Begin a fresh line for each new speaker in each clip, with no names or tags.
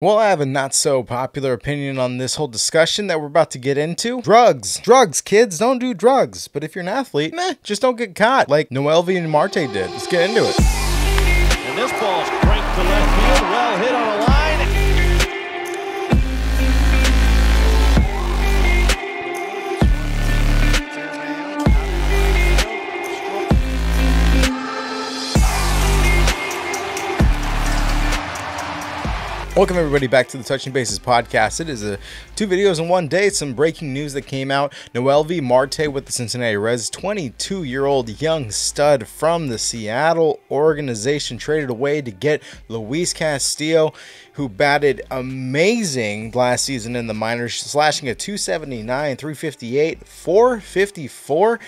Well, I have a not so popular opinion on this whole discussion that we're about to get into. Drugs. Drugs, kids, don't do drugs. But if you're an athlete, just don't get caught like Noelvi Marte did. Let's get into it.
And this ball's cranked to left field, well hit on a line.
Welcome everybody back to the Touching Bases podcast. It is two videos in one day. Some breaking news that came out. Noelvi Marte with the Cincinnati Reds, 22-year-old young stud from the Seattle organization, traded away to get Luis Castillo, who batted amazing last season in the minors, slashing a 279, 358, 454.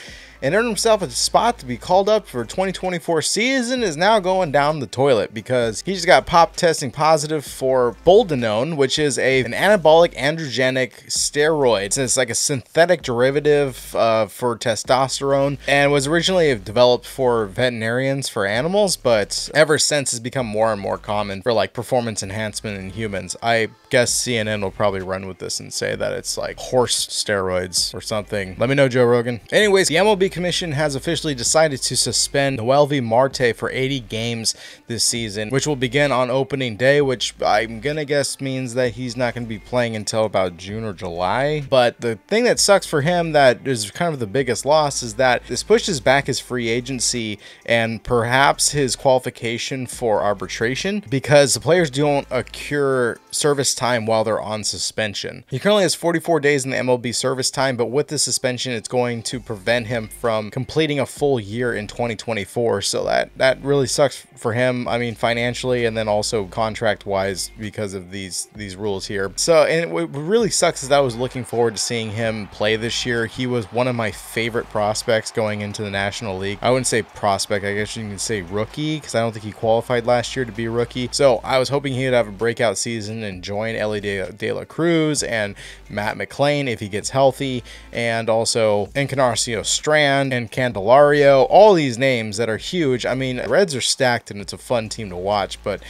And earned himself a spot to be called up for 2024 season, is now going down the toilet because he just got testing positive for boldenone, which is an anabolic androgenic steroid. It's like a synthetic derivative for testosterone, and was originally developed for veterinarians, for animals, but ever since has become more and more common for like performance enhancement in humans. I guess CNN will probably run with this and say that it's like horse steroids or something. Let me know, Joe Rogan. Anyways, the MLB Commission has officially decided to suspend Noelvi Marte for 80 games this season, which will begin on opening day, which I'm gonna guess means that he's not gonna be playing until about June or July. But the thing that sucks for him, that is kind of the biggest loss, is that this pushes back his free agency and perhaps his qualification for arbitration, because the players don't accrue service time while they're on suspension. He currently has 44 days in the MLB service time, but with the suspension, it's going to prevent him from completing a full year in 2024. So that really sucks for him. I mean, financially, and then also contract wise, because of these rules here. So, and what really sucks is that I was looking forward to seeing him play this year. He was one of my favorite prospects going into the National League. I wouldn't say prospect, I guess you can say rookie, because I don't think he qualified last year to be a rookie. So I was hoping he would have a breakout season and join Ellie De La Cruz and Matt McLain if he gets healthy, and also Encarnacion Strand and Candelario, all these names that are huge. I mean, the Reds are stacked and it's a fun team to watch, but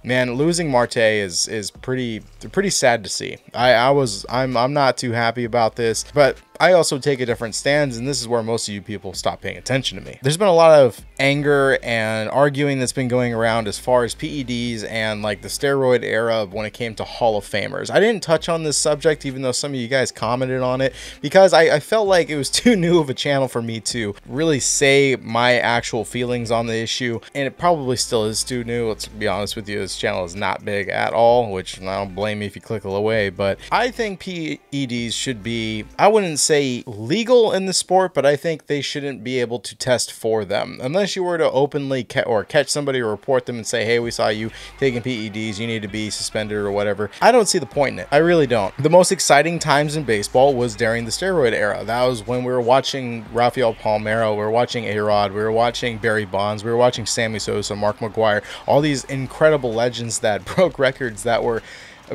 man, losing Marte is pretty sad to see. I'm not too happy about this, but I also take a different stance, and this is where most of you people stop paying attention to me. There's been a lot of anger and arguing that's been going around as far as PEDs and like the steroid era when it came to Hall of Famers. I didn't touch on this subject, even though some of you guys commented on it, because I felt like it was too new of a channel for me to really say my actual feelings on the issue, and it probably still is too new. Let's be honest with you, this channel is not big at all, which I don't blame me if you click away, but I think PEDs should be, I wouldn't say legal in the sport, but I think they shouldn't be able to test for them unless you were to openly catch somebody or report them and say, hey, we saw you taking PEDs, you need to be suspended or whatever. I don't see the point in it. I really don't. The most exciting times in baseball was during the steroid era. That was when we were watching Rafael Palmeiro, we were watching A-Rod, we were watching Barry Bonds, we were watching Sammy Sosa, Mark McGwire, all these incredible legends that broke records that were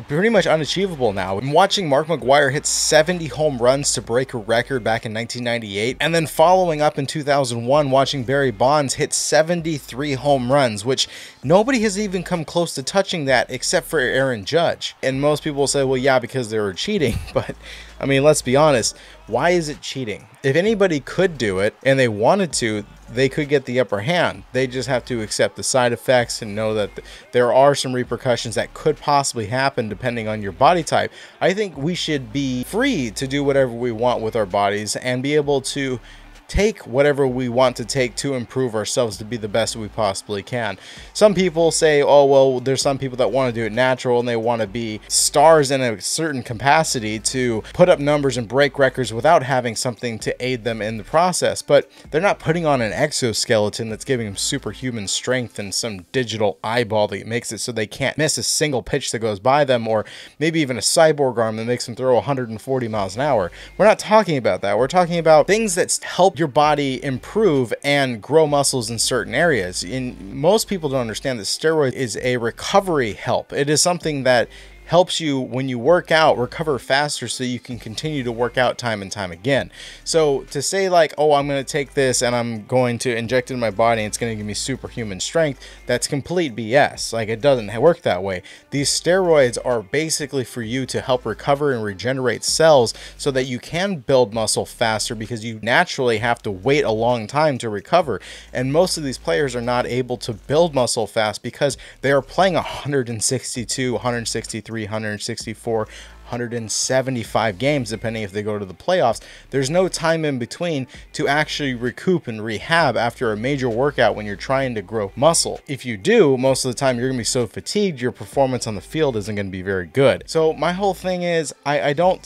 pretty much unachievable now. I'm watching Mark McGwire hit 70 home runs to break a record back in 1998, and then following up in 2001, watching Barry Bonds hit 73 home runs, which nobody has even come close to touching that except for Aaron Judge. And most people will say, well, yeah, because they were cheating, but I mean, let's be honest, why is it cheating? If anybody could do it and they wanted to, they could get the upper hand. They just have to accept the side effects and know that there are some repercussions that could possibly happen depending on your body type. I think we should be free to do whatever we want with our bodies and be able to take whatever we want to take to improve ourselves to be the best we possibly can. Some people say, oh, well, there's some people that want to do it natural and they want to be stars in a certain capacity to put up numbers and break records without having something to aid them in the process. But they're not putting on an exoskeleton that's giving them superhuman strength and some digital eyeball that makes it so they can't miss a single pitch that goes by them, or maybe even a cyborg arm that makes them throw 140 miles an hour. We're not talking about that. We're talking about things that help your body improve and grow muscles in certain areas. And most people don't understand that steroid is a recovery help. It is something that helps you when you work out recover faster so you can continue to work out time and time again. So to say like, oh, I'm going to take this and I'm going to inject it in my body and it's going to give me superhuman strength, that's complete BS. Like, it doesn't work that way. These steroids are basically for you to help recover and regenerate cells so that you can build muscle faster, because you naturally have to wait a long time to recover. And most of these players are not able to build muscle fast because they are playing 162, 163, 164, 175 games, depending if they go to the playoffs. There's no time in between to actually recoup and rehab after a major workout when you're trying to grow muscle. If you do, most of the time you're gonna be so fatigued, your performance on the field isn't gonna be very good. So my whole thing is, I don't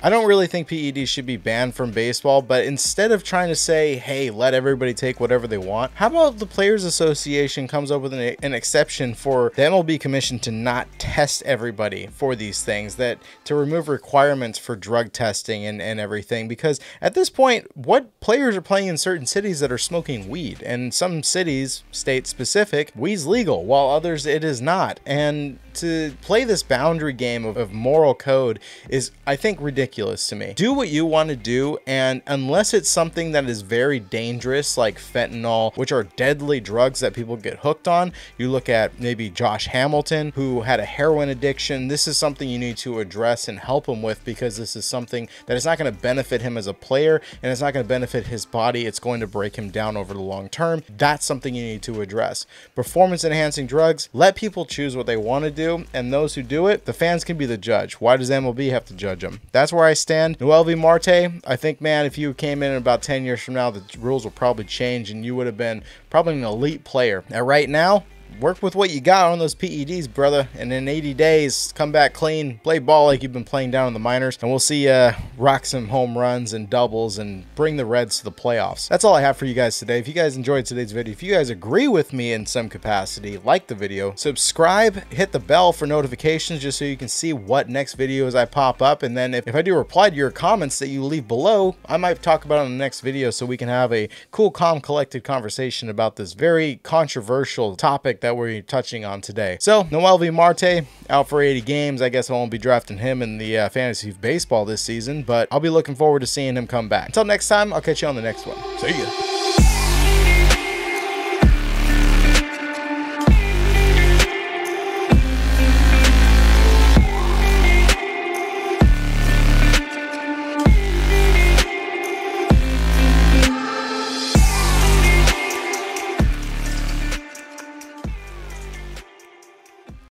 really think PEDs should be banned from baseball, but instead of trying to say, hey, let everybody take whatever they want, how about the Players Association comes up with an exception for the MLB commission to not test everybody for these things, that to remove requirements for drug testing and everything, because at this point, what players are playing in certain cities that are smoking weed, and some cities, state specific, weed's legal, while others it is not. And to play this boundary game of moral code is, I think, ridiculous to me. Do what you want to do, and unless it's something that is very dangerous like fentanyl, which are deadly drugs that people get hooked on. You look at maybe Josh Hamilton, who had a heroin addiction. This is something you need to address and help him with, because this is something that is not going to benefit him as a player, and it's not going to benefit his body. It's going to break him down over the long term. That's something you need to address. Performance enhancing drugs, let people choose what they want to do, and those who do it, the fans can be the judge. Why does MLB have to judge them? That's where I stand. Noelvi Marte, I think, man, if you came in about 10 years from now, the rules will probably change and you would have been probably an elite player. And right now, work with what you got on those PEDs, brother, and in 80 days, come back clean, play ball like you've been playing down in the minors, and we'll see you rock some home runs and doubles and bring the Reds to the playoffs. That's all I have for you guys today. If you guys enjoyed today's video, if you guys agree with me in some capacity, like the video, subscribe, hit the bell for notifications just so you can see what next videos I pop up, and then if I do reply to your comments that you leave below, I might talk about it in the next video so we can have a cool, calm, collected conversation about this very controversial topic that we're touching on today. So Noelvi Marte out for 80 games. I guess I won't be drafting him in the fantasy baseball this season, but I'll be looking forward to seeing him come back. Until next time, I'll catch you on the next one. See ya.